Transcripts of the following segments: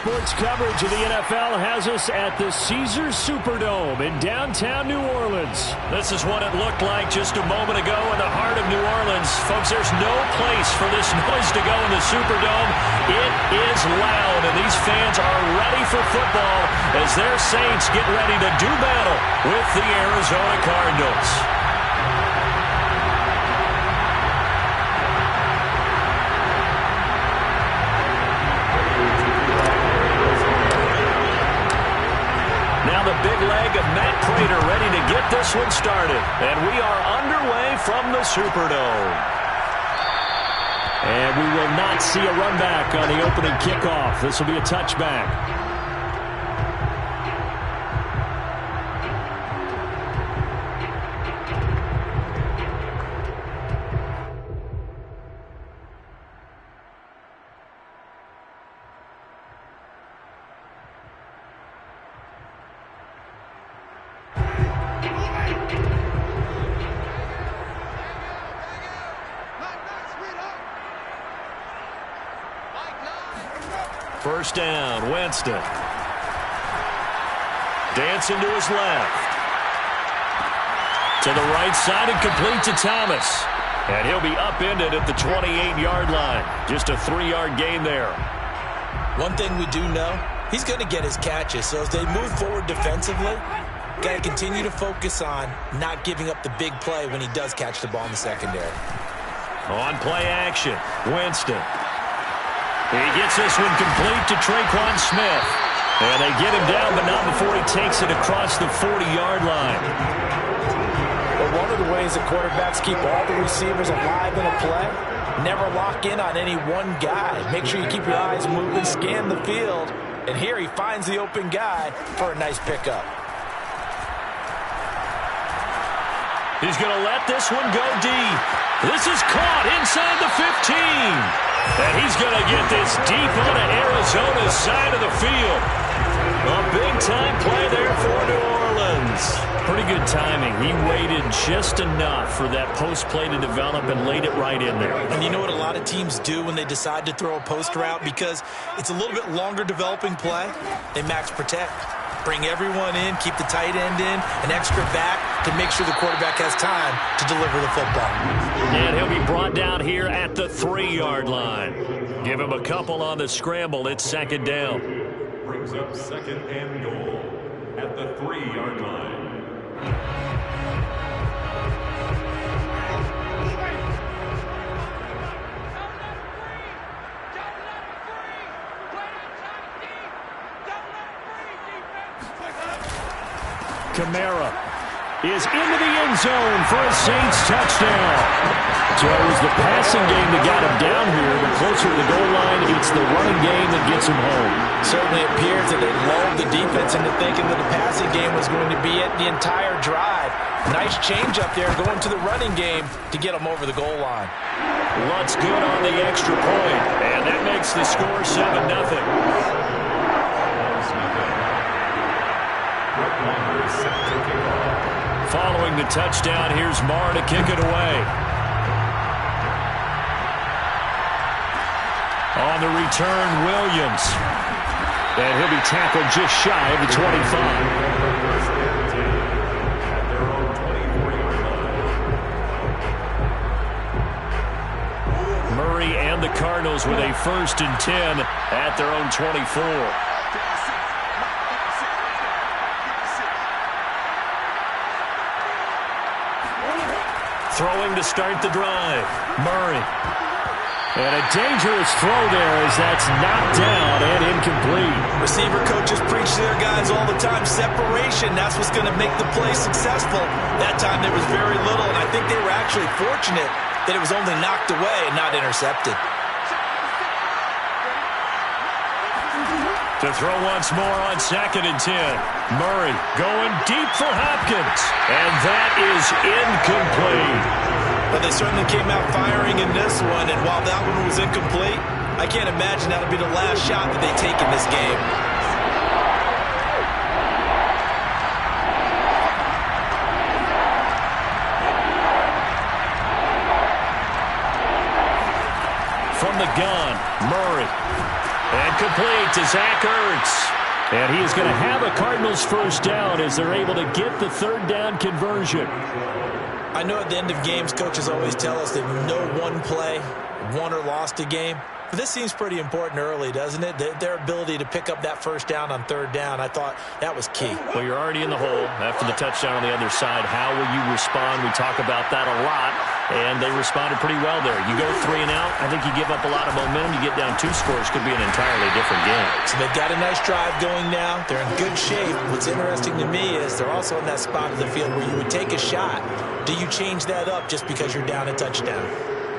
Sports coverage of the NFL has us at the Caesars Superdome in downtown New Orleans. This is what it looked like just a moment ago in the heart of New Orleans. Folks, there's no place for this noise to go in the Superdome. It is loud, and these fans are ready for football as their Saints get ready to do battle with the Arizona Cardinals. The big leg of Matt Pratt ready to get this one started. And we are underway from the Superdome. And we will not see a run back on the opening kickoff. This will be a touchback. First down, Winston. Dancing to his left. To the right side and complete to Thomas. And he'll be upended at the 28-yard line. Just a 3-yard gain there. One thing we do know, he's going to get his catches. So as they move forward defensively, got to continue to focus on not giving up the big play when he does catch the ball in the secondary. On play action, Winston. He gets this one complete to Traquan Smith. And they get him down, but not before he takes it across the 40-yard line. Well, one of the ways that quarterbacks keep all the receivers alive in a play, never lock in on any one guy. Make sure you keep your eyes moving, scan the field. And here he finds the open guy for a nice pickup. He's going to let this one go deep. This is caught inside the 15. And he's going to get this deep onto Arizona's side of the field. A big-time play there for New Orleans. Pretty good timing. He waited just enough for that post play to develop and laid it right in there. And you know what a lot of teams do when they decide to throw a post route? Because it's a little bit longer developing play, they max protect. Bring everyone in, keep the tight end in, an extra back to make sure the quarterback has time to deliver the football. And he'll be brought down here at the 3-yard line. Give him a couple on the scramble. It's second down. Brings up second and goal at the 3-yard line. Kamara is into the end zone for a Saints touchdown. So it was the passing game that got him down here, but closer to the goal line, it's the running game that gets him home. Certainly appears that they lulled the defense into thinking that the passing game was going to be it the entire drive. Nice change up there going to the running game to get him over the goal line. Lutz good on the extra point, and that makes the score 7-0. Following the touchdown, here's Marr to kick it away. On the return, Williams. And he'll be tackled just shy of the 25. Murray and the Cardinals with a 1st and 10 at their own 24. Throwing to start the drive. Murray. And a dangerous throw there as that's knocked down and incomplete. Receiver coaches preach to their guys all the time. Separation, that's what's going to make the play successful. That time there was very little, and I think they were actually fortunate that it was only knocked away and not intercepted. To throw once more on 2nd and 10. Murray going deep for Hopkins. And that is incomplete. But they certainly came out firing in this one. And while that one was incomplete, I can't imagine that'll be the last shot that they take in this game. From the gun, Murray. And Incomplete to Zach Ertz. And he is going to have a Cardinals first down as they're able to get the third down conversion. I know at the end of games, coaches always tell us that no one play won or lost a game. But this seems pretty important early, doesn't it? Their ability to pick up that first down on third down, I thought that was key. Well, you're already in the hole after the touchdown on the other side. How will you respond? We talk about that a lot, and they responded pretty well there. You go 3 and out, I think you give up a lot of momentum. You get down 2 scores, could be an entirely different game. So they've got a nice drive going now. They're in good shape. What's interesting to me is they're also in that spot of the field where you would take a shot. Do you change that up just because you're down a touchdown?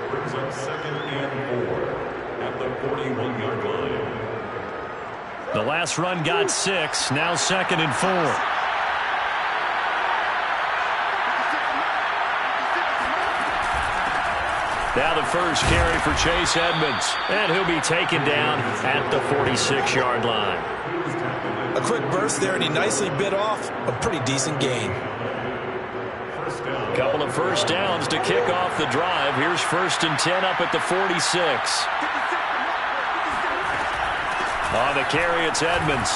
Brings up 2nd and 4 at the 41-yard line. The last run got 6, now 2nd and 4. Now the first carry for Chase Edmonds, and he'll be taken down at the 46-yard line. A quick burst there, and he nicely bit off a pretty decent gain. Couple of first downs to kick off the drive. Here's 1st and 10 up at the 46. On the carry, it's Edmonds.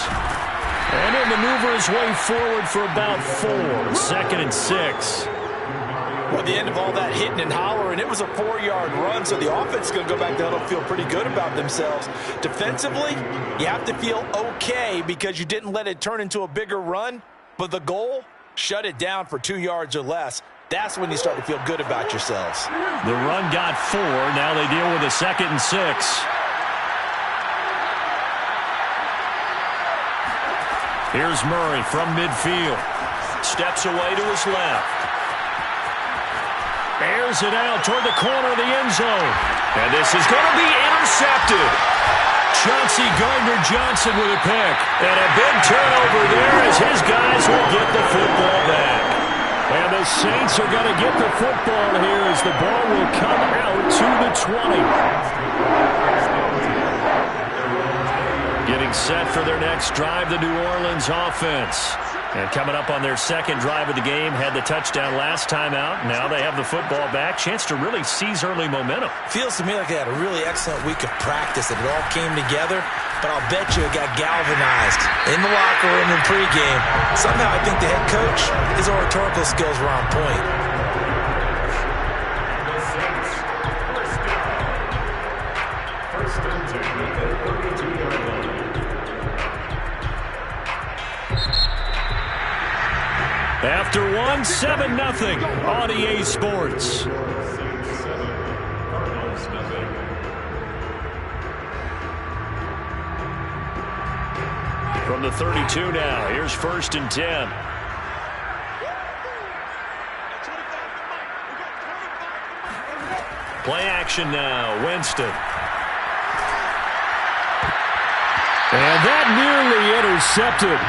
And he'll maneuver his way forward for about 4. 2nd and 6. Well, at the end of all that hitting and hollering, it was a 4-yard run, so the offense is going to go back down and feel pretty good about themselves. Defensively, you have to feel okay because you didn't let it turn into a bigger run, but the goal, shut it down for 2 yards or less. That's when you start to feel good about yourselves. The run got 4. Now they deal with a 2nd and 6. Here's Murray from midfield. Steps away to his left. Airs it out toward the corner of the end zone. And this is going to be intercepted. Chauncey Gardner-Johnson with a pick. And a big turnover there as his guys will get the football back. And the Saints are going to get the football here as the ball will come out to the 20. Getting set for their next drive, the New Orleans offense. And coming up on their 2nd drive of the game, had the touchdown last time out. Now they have the football back. Chance to really seize early momentum. Feels to me like they had a really excellent week of practice. It all came together, but I'll bet you it got galvanized in the locker room in pregame. Somehow I think the head coach, his oratorical skills were on point. First and 10 at the 32-yard line. After 1, 7-0 on EA Sports. Saints 7, Cardinals nothing. From the 32 now, here's 1st and 10. Play action now, Winston. And that nearly intercepted.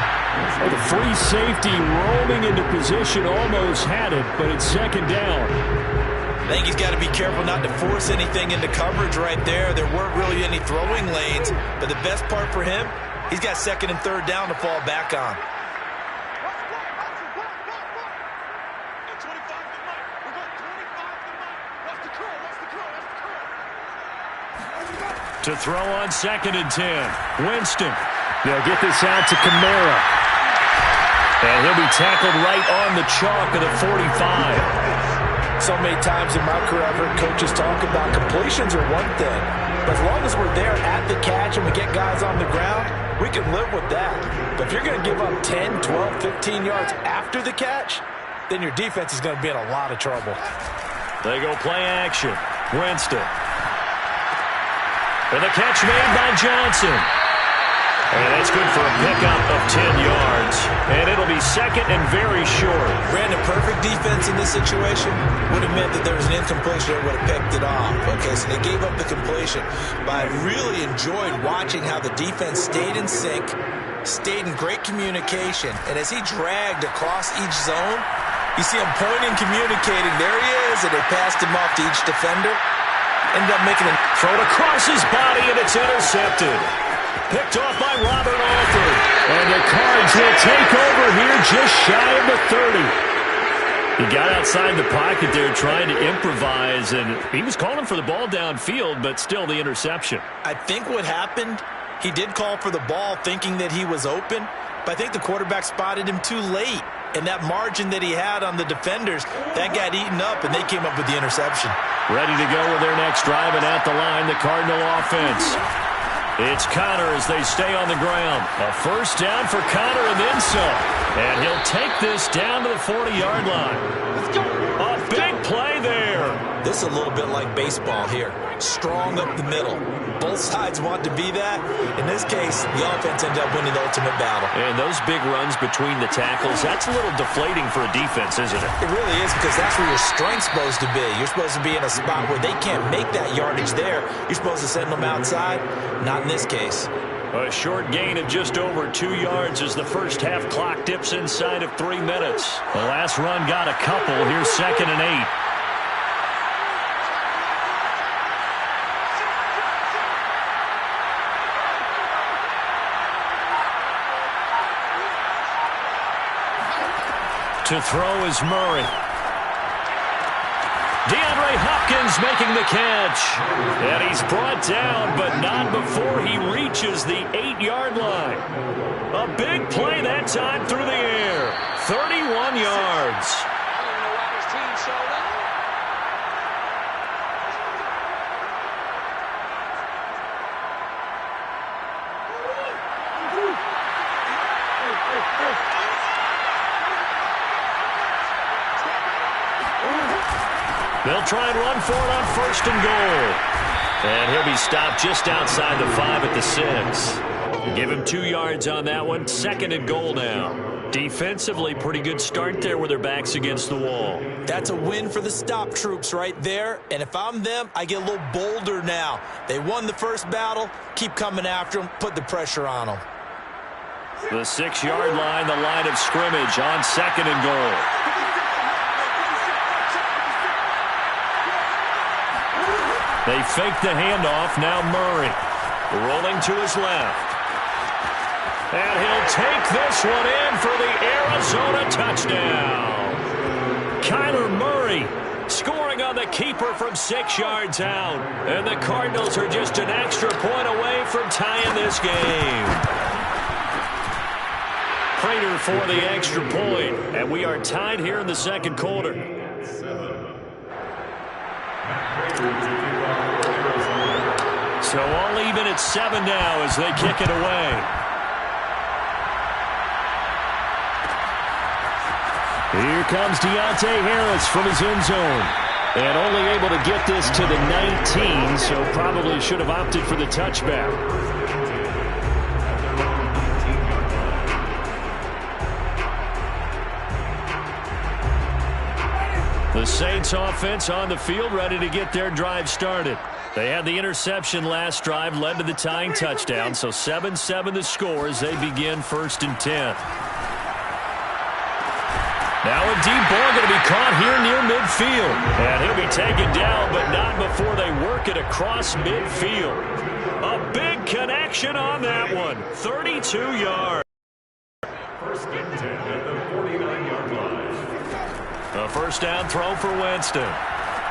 Oh, the free safety rolling into position, almost had it, but it's 2nd down. I think he's got to be careful not to force anything into coverage right there. There weren't really any throwing lanes, but the best part for him, he's got 2nd and 3rd down to fall back on. To throw on 2nd and 10. Winston. They'll get this out to Kamara. And he'll be tackled right on the chalk of the 45. So many times in my career, I've heard coaches talk about completions are one thing. But as long as we're there at the catch and we get guys on the ground, we can live with that. But if you're going to give up 10, 12, 15 yards after the catch, then your defense is going to be in a lot of trouble. They go play action. Winston. And the catch made by Johnson. And that's good for a pickup of 10 yards. And it'll be 2nd and very short. Brandon, perfect defense in this situation would have meant that there was an incompletion that would have picked it off. Okay, so they gave up the completion. But I really enjoyed watching how the defense stayed in sync, stayed in great communication. And as he dragged across each zone, you see him pointing, communicating. There he is, and they passed him off to each defender. Ended up making a throw across his body, and it's intercepted. Picked off by Robert Alford. And the Cards will take over here just shy of the 30. He got outside the pocket there trying to improvise, and he was calling for the ball downfield, but still the interception. I think what happened, He did call for the ball thinking that he was open, but I think the quarterback spotted him too late. And that margin that he had on the defenders, that got eaten up, and they came up with the interception. Ready to go with their next drive, and at the line, the Cardinal offense. It's Connor as they stay on the ground. A first down for Connor and then some. And he'll take this down to the 40-yard line. A big play there. This is a little bit like baseball here. Strong up the middle. Both sides want to be that. In this case, the offense ended up winning the ultimate battle. And those big runs between the tackles, that's a little deflating for a defense, isn't it? It really is, because that's where your strength's supposed to be. You're supposed to be in a spot where they can't make that yardage there. You're supposed to send them outside. Not in this case. A short gain of just over 2 yards as the first half clock dips inside of 3 minutes. The last run got a couple. Here's 2nd and 8. To throw is Murray. DeAndre Hopkins making the catch. And he's brought down, but not before he reaches the 8-yard line. A big play that time through the air. 31 yards. They'll try and run for it on 1st and goal. And he'll be stopped just outside the 5 at the 6. Give him 2 yards on that one. 2nd and goal now. Defensively, pretty good start there with their backs against the wall. That's a win for the stop troops right there. And if I'm them, I get a little bolder now. They won the first battle. Keep coming after them. Put the pressure on them. The 6-yard line, the line of scrimmage on 2nd and goal. They fake the handoff. Now Murray rolling to his left. And he'll take this one in for the Arizona touchdown. Kyler Murray scoring on the keeper from 6 yards out. And the Cardinals are just an extra point away from tying this game. Prater for the extra point. And we are tied here in the 2nd quarter. So all even at 7 now as they kick it away. Here comes Deontay Harris from his end zone. And only able to get this to the 19, so probably should have opted for the touchback. The Saints offense on the field ready to get their drive started. They had the interception last drive, led to the tying touchdown, so 7-7 the score as they begin 1st and 10. Now a deep ball going to be caught here near midfield. And he'll be taken down, but not before they work it across midfield. A big connection on that one. 32 yards. 1st and 10 at the 49-yard line. A first down throw for Winston.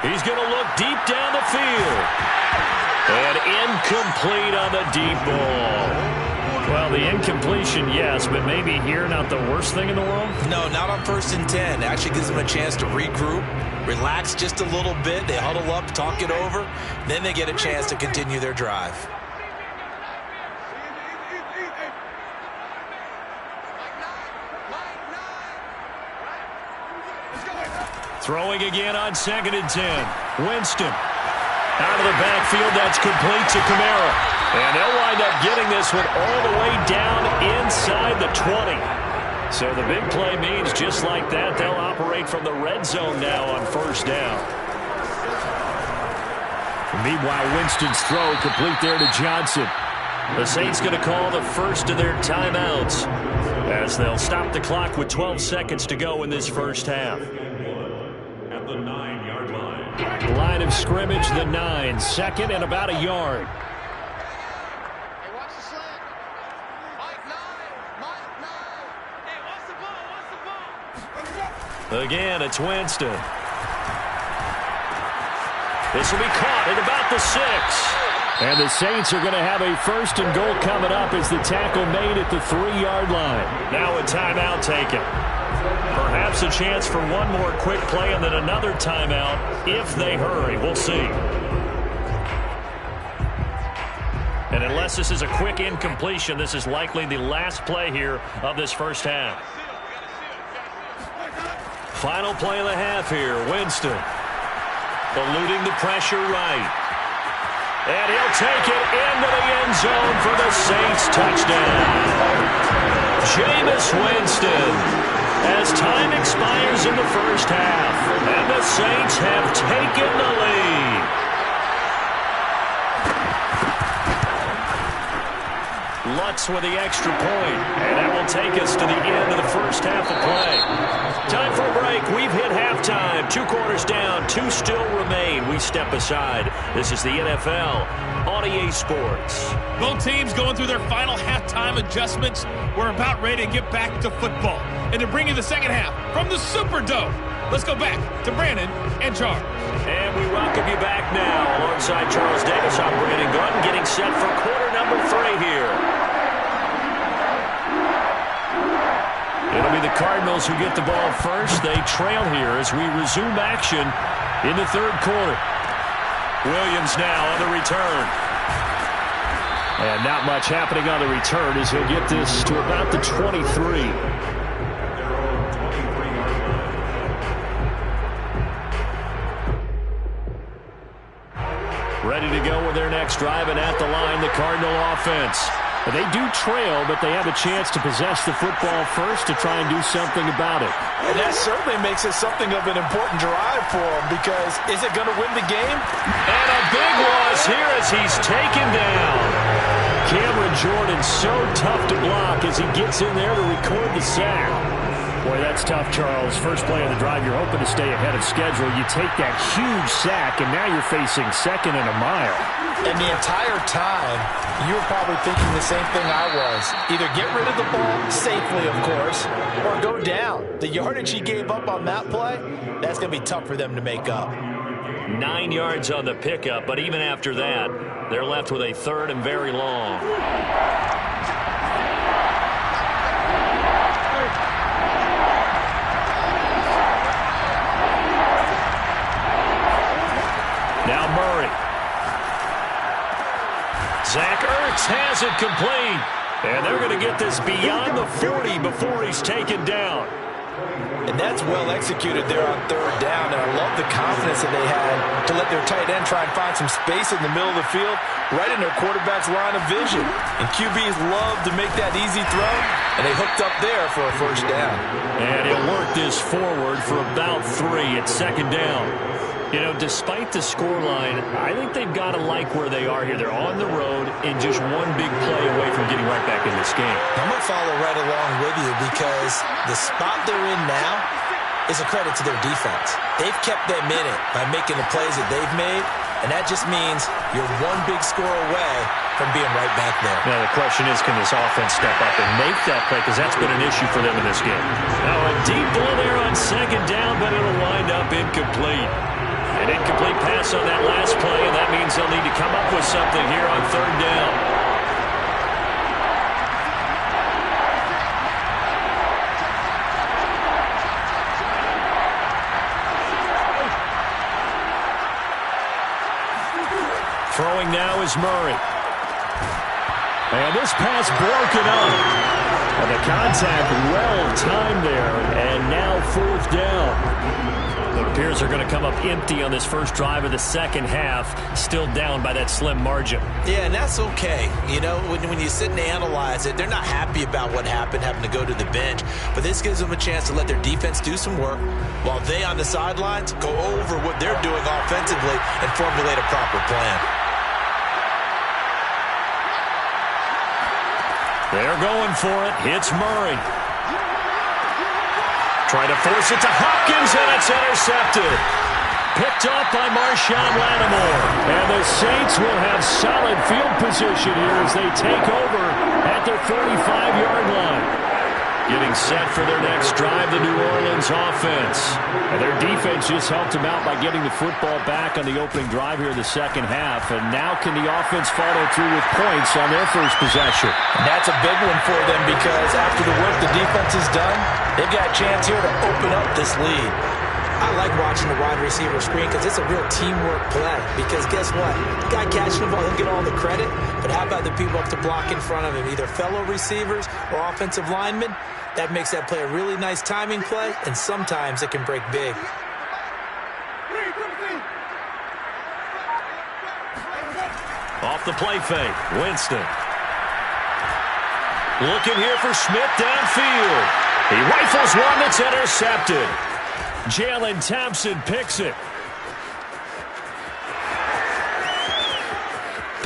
He's going to look deep down the field. And incomplete on the deep ball. Well, the incompletion, yes, but maybe here not the worst thing in the world? No, not on 1st and 10. It actually gives them a chance to regroup, relax just a little bit. They huddle up, talk it over. Then they get a chance to continue their drive. Throwing again on 2nd and 10. Winston. Out of the backfield, that's complete to Kamara. And they'll wind up getting this one all the way down inside the 20. So the big play means just like that, they'll operate from the red zone now on 1st down. Meanwhile, Winston's throw complete there to Johnson. The Saints going to call the first of their timeouts as they'll stop the clock with 12 seconds to go in this first half. At the 9-yard line. Line of scrimmage, the 9. 2nd and about a yard. Again, it's Winston. This will be caught at about the 6. And the Saints are going to have a 1st and goal coming up as the tackle made at the 3-yard line. Now a timeout taken. Perhaps a chance for one more quick play and then another timeout if they hurry. We'll see. And unless this is a quick incompletion, this is likely the last play here of this first half. Final play of the half here. Winston eluding the pressure right. And he'll take it into the end zone for the Saints touchdown. Jameis Winston as time expires in the first half. And the Saints have taken the lead. Lutz with the extra point, and that will take us to the end of the first half of play. Time for a break. We've hit halftime. 2 quarters down, 2 still remain. We step aside. This is the NFL on EA Sports. Both teams going through their final halftime adjustments. We're about ready to get back to football. And to bring you the second half from the Superdome, let's go back to Brandon and Charles. And we welcome you back now. Alongside Charles Davis, I'm Brandon Gunn, getting set for quarter number 3 here. It'll be the Cardinals who get the ball first. They trail here as we resume action in the 3rd quarter. Williams now on the return. And not much happening on the return as he'll get this to about the 23. Ready to go with their next drive, and at the line, the Cardinal offense. They do trail, but they have a chance to possess the football first to try and do something about it. And that certainly makes it something of an important drive for them, because is it going to win the game? And a big loss here as he's taken down. Cameron Jordan so tough to block as he gets in there to record the sack. Boy, that's tough, Charles. First play of the drive, you're hoping to stay ahead of schedule. You take that huge sack, and now you're facing 2nd and a mile. And the entire time, you were probably thinking the same thing I was. Either get rid of the ball, safely, of course, or go down. The yardage he gave up on that play, that's going to be tough for them to make up. 9 yards on the pickup, but even after that, they're left with a 3rd and very long. Now Murray. Zach Ertz has it complete. And they're going to get this beyond the 40 before he's taken down. And that's well executed there on 3rd down. And I love the confidence that they had to let their tight end try and find some space in the middle of the field, right in their quarterback's line of vision. And QBs love to make that easy throw, and they hooked up there for a 1st down. And he'll work this forward for about 3 at 2nd down. You know, despite the scoreline, I think they've got to like where they are here. They're on the road and just one big play away from getting right back in this game. I'm going to follow right along with you because the spot they're in now is a credit to their defense. They've kept them in it by making the plays that they've made, and that just means you're one big score away from being right back there. Now, the question is, can this offense step up and make that play? Because that's been an issue for them in this game. Now, a deep ball there on 2nd down, but it'll wind up incomplete. An incomplete pass on that last play, and that means they'll need to come up with something here on 3rd down. Throwing now is Murray. And this pass broken up. And the contact well timed there, and now 4th down. It appears they're going to come up empty on this first drive of the second half, still down by that slim margin. Yeah, and that's okay. You know, when you sit and analyze it, they're not happy about what happened, having to go to the bench. But this gives them a chance to let their defense do some work while they on the sidelines go over what they're doing offensively and formulate a proper plan. They're going for it. Hits Murray. Trying to force it to Hopkins, and it's intercepted. Picked up by Marshawn Lattimore. And the Saints will have solid field position here as they take over at their 45-yard line. Getting set for their next drive, the New Orleans offense. And their defense just helped them out by getting the football back on the opening drive here in the second half. And now can the offense follow through with points on their first possession? And that's a big one for them because after the work the defense has done, they've got a chance here to open up this lead. I like watching the wide receiver screen because it's a real teamwork play. Because guess what? The guy catching the ball, he'll get all the credit. But how about the people up to block in front of him, either fellow receivers or offensive linemen? That makes that play a really nice timing play, and sometimes it can break big. Off the play fake, Winston. Looking here for Smith downfield. He rifles one that's intercepted. Jalen Thompson picks it.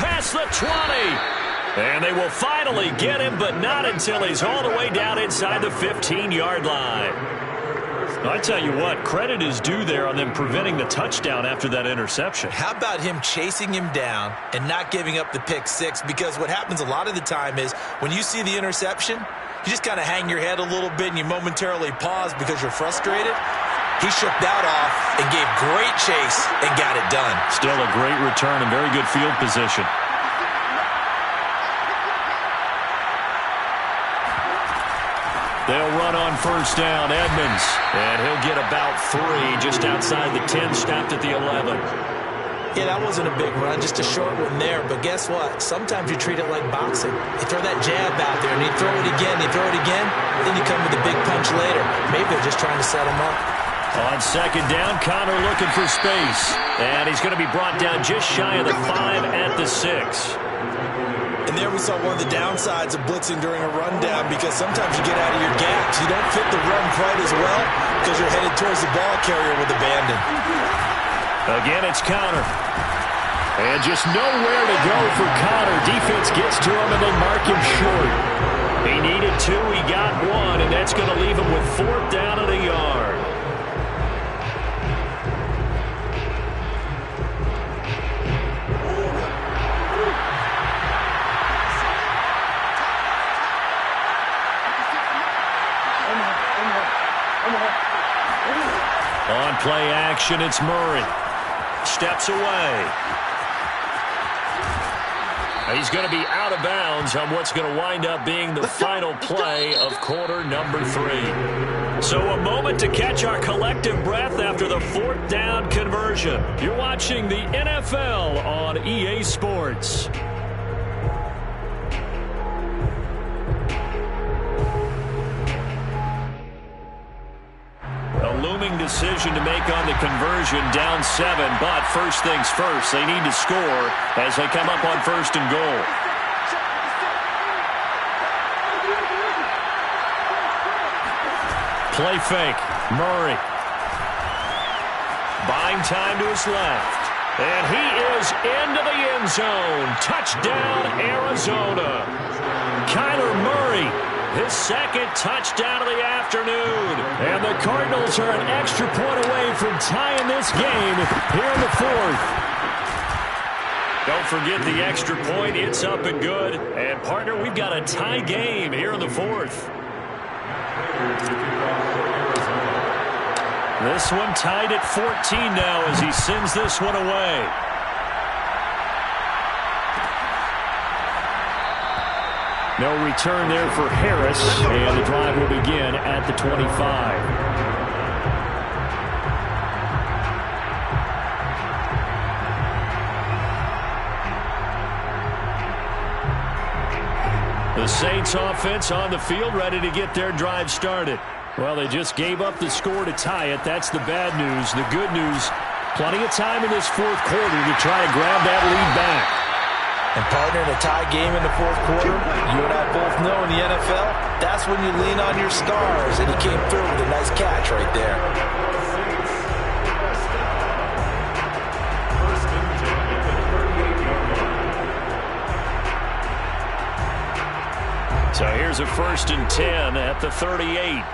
Past the 20. And they will finally get him, but not until he's all the way down inside the 15-yard line. I tell you what, credit is due there on them preventing the touchdown after that interception. How about him chasing him down and not giving up the pick six? Because what happens a lot of the time is when you see the interception, you just kind of hang your head a little bit and you momentarily pause because you're frustrated. He shook that off and gave great chase and got it done. Still a great return and very good field position. They'll run on first down, Edmonds. And he'll get about 3 just outside the 10, stopped at the 11. Yeah, that wasn't a big run, just a short one there. But guess what? Sometimes you treat it like boxing. You throw that jab out there, and you throw it again, then you come with a big punch later. Maybe they're just trying to set him up. On second down, Connor looking for space. And he's going to be brought down just shy of the 5 at the 6. And there we saw one of the downsides of blitzing during a rundown because sometimes you get out of your gaps. You don't fit the run quite as well because you're headed towards the ball carrier with abandon. Again, it's Connor. And just nowhere to go for Connor. Defense gets to him and they mark him short. He needed 2, he got 1, and that's going to leave him with 4th down and a yard. On play action, it's Murray. Steps away. He's going to be out of bounds on what's going to wind up being the final play of quarter number 3. So a moment to catch our collective breath after the 4th down conversion. You're watching the NFL on EA Sports. Looming decision to make on the conversion, down 7, but first things first, they need to score as they come up on 1st and goal. Play fake, Murray. Buying time to his left, and he is into the end zone. Touchdown, Arizona. Kyler Murray, his 2nd touchdown of the afternoon. And the Cardinals are an extra point away from tying this game here in the 4th. Don't forget the extra point. It's up and good. And, partner, we've got a tie game here in the 4th. This one tied at 14 now as he sends this one away. No return there for Harris, and the drive will begin at the 25. The Saints offense on the field, ready to get their drive started. Well, they just gave up the score to tie it. That's the bad news. The good news, plenty of time in this 4th quarter to try to grab that lead back. And, partner, in a tie game in the 4th quarter, you and I both know in the NFL, that's when you lean on your stars. And he came through with a nice catch right there. So here's a 1st and 10 at the 38.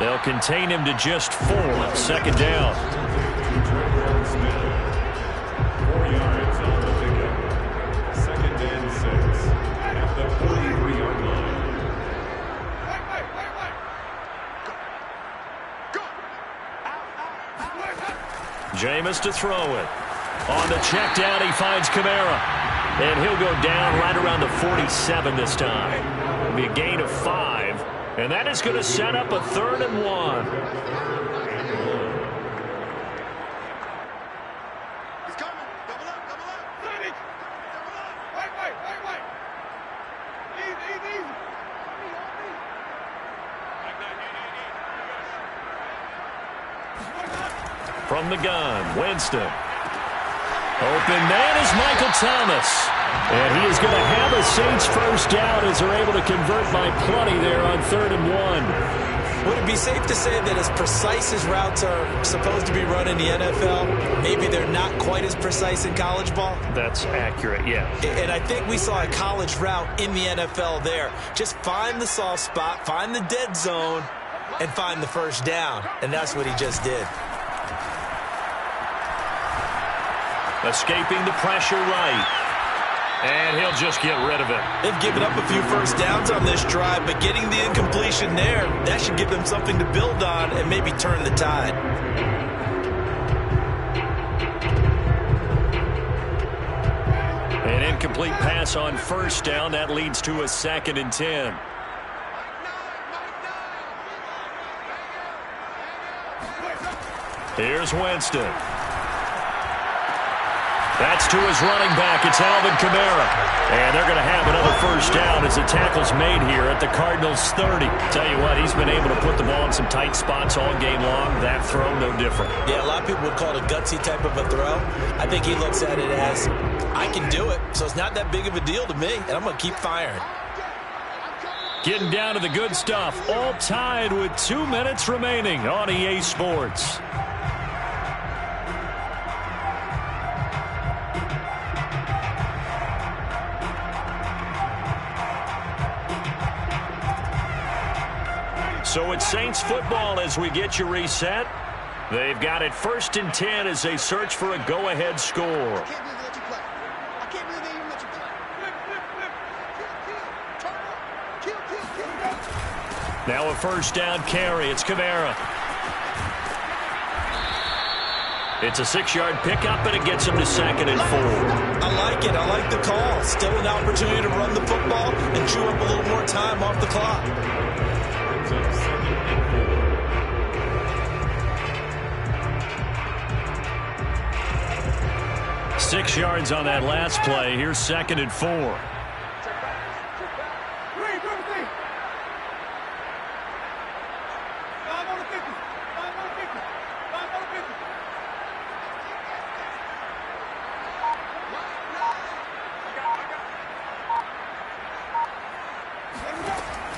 They'll contain him to just 4. Second down. 4 yards on the pickup. Second and 6 at the 43-yard line. Jameis to throw it. On the check down, he finds Kamara. And he'll go down right around the 47 this time. It'll be a gain of 5. And that is going to set up a 3rd and 1. He's coming. Double up, double up. Double up. Wait. Easy. From the gun, Winston. Open man is Michael Thomas. And he is going to have a Saints first down as they're able to convert by plenty there on 3rd and 1. Would it be safe to say that as precise as routes are supposed to be run in the NFL, maybe they're not quite as precise in college ball? That's accurate, yeah. And I think we saw a college route in the NFL there. Just find the soft spot, find the dead zone, and find the first down. And that's what he just did. Escaping the pressure right. And he'll just get rid of it. They've given up a few first downs on this drive, but getting the incompletion there, that should give them something to build on and maybe turn the tide. An incomplete pass on first down. That leads to a 2nd and 10. Here's Winston. That's to his running back. It's Alvin Kamara. And they're going to have another first down as the tackle's made here at the Cardinals' 30. Tell you what, he's been able to put the ball in some tight spots all game long. That throw, no different. Yeah, a lot of people would call it a gutsy type of a throw. I think he looks at it as, I can do it, so it's not that big of a deal to me, and I'm going to keep firing. Getting down to the good stuff. All tied with 2 minutes remaining on EA Sports. So it's Saints football as we get you reset. They've got it 1st and 10 as they search for a go-ahead score. I can't believe they even let you play. Now a first down carry. It's Kamara. It's a 6-yard pickup, and it gets him to 2nd and 4. I like it. I like the call. Still an opportunity to run the football and chew up a little more time off the clock. 6 yards on that last play. Here's 2nd and 4.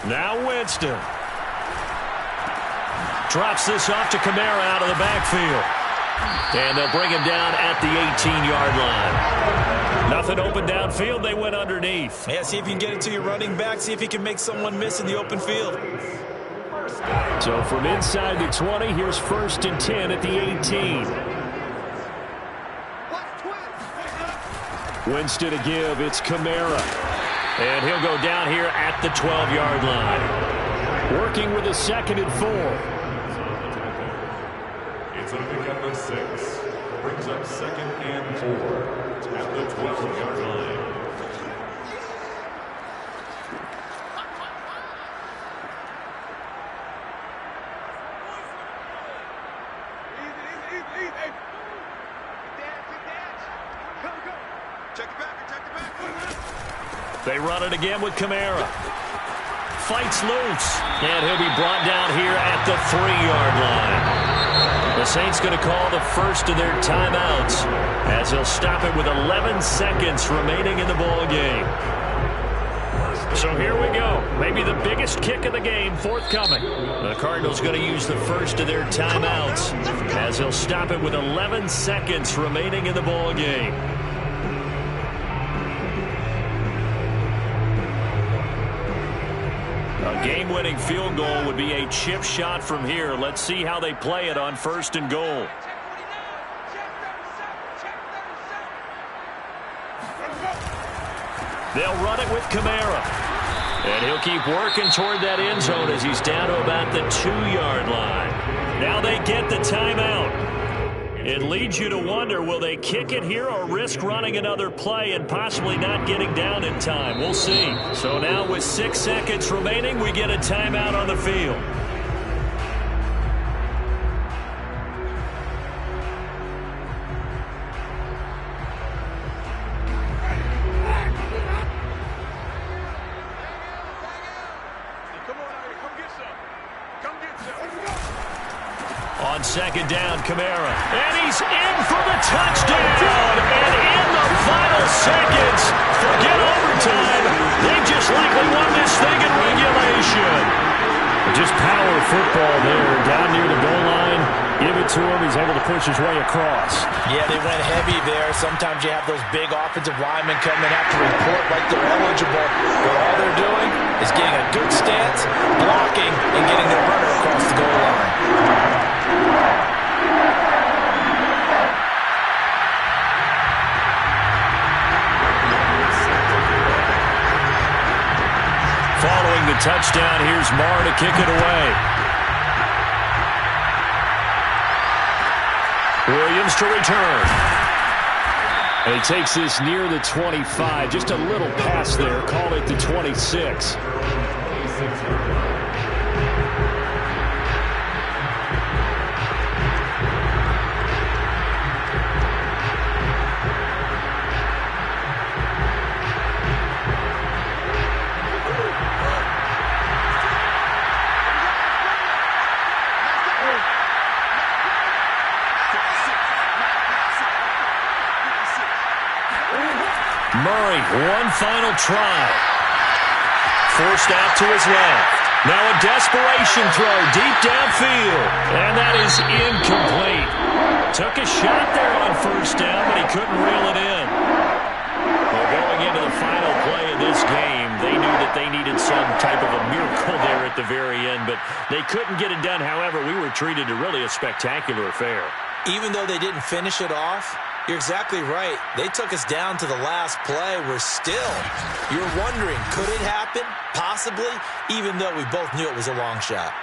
Now Winston. Drops this off to Kamara out of the backfield. And they'll bring him down at the 18-yard line. Nothing open downfield. They went underneath. Yeah, see if you can get it to your running back. See if you can make someone miss in the open field. So from inside the 20, here's 1st and 10 at the 18. Winston to give. It's Kamara. And he'll go down here at the 12-yard line. Working with a 2nd and 4. It's a pickup of 6. Brings up 2nd and 4 at the 12-yard line. They run it again with Kamara. Fights loose. And he'll be brought down here at the 3-yard line. The Saints going to call the first of their timeouts as they'll stop it with 11 seconds remaining in the ball game. So here we go. Maybe the biggest kick of the game forthcoming. The Cardinals going to use the first of their timeouts as they'll stop it with 11 seconds remaining in the ball game. A A game-winning field goal would be a chip shot from here. Let's see how they play it on 1st and goal. They'll run it with Kamara. And he'll keep working toward that end zone as he's down to about the 2-yard line. Now they get the timeout. It leads you to wonder, will they kick it here or risk running another play and possibly not getting down in time? We'll see. So now with 6 seconds remaining, we get a timeout on the field. On 2nd down, Kamara. And he's in for the touchdown. And in the final seconds, forget overtime. They just likely won this thing in regulation. Just power football there. Down near the goal line. Give it to him. He's able to push his way across. Yeah, they went heavy there. Sometimes you have those big offensive linemen come and have to report like they're eligible. But all they're doing is getting a good stance, blocking, and getting their runner across the goal line. Following the touchdown, here's Marr to kick it away. Williams to return. And he takes this near the 25. Just a little pass there. Call it the 26. Murray, one final try. Forced out to his left. Now a desperation throw deep downfield. And that is incomplete. Took a shot there on 1st down, but he couldn't reel it in. Well, going into the final play of this game, they knew that they needed some type of a miracle there at the very end, but they couldn't get it done. However, we were treated to really a spectacular affair. Even though they didn't finish it off, you're exactly right. They took us down to the last play. We're still, you're wondering, could it happen? Possibly, even though we both knew it was a long shot.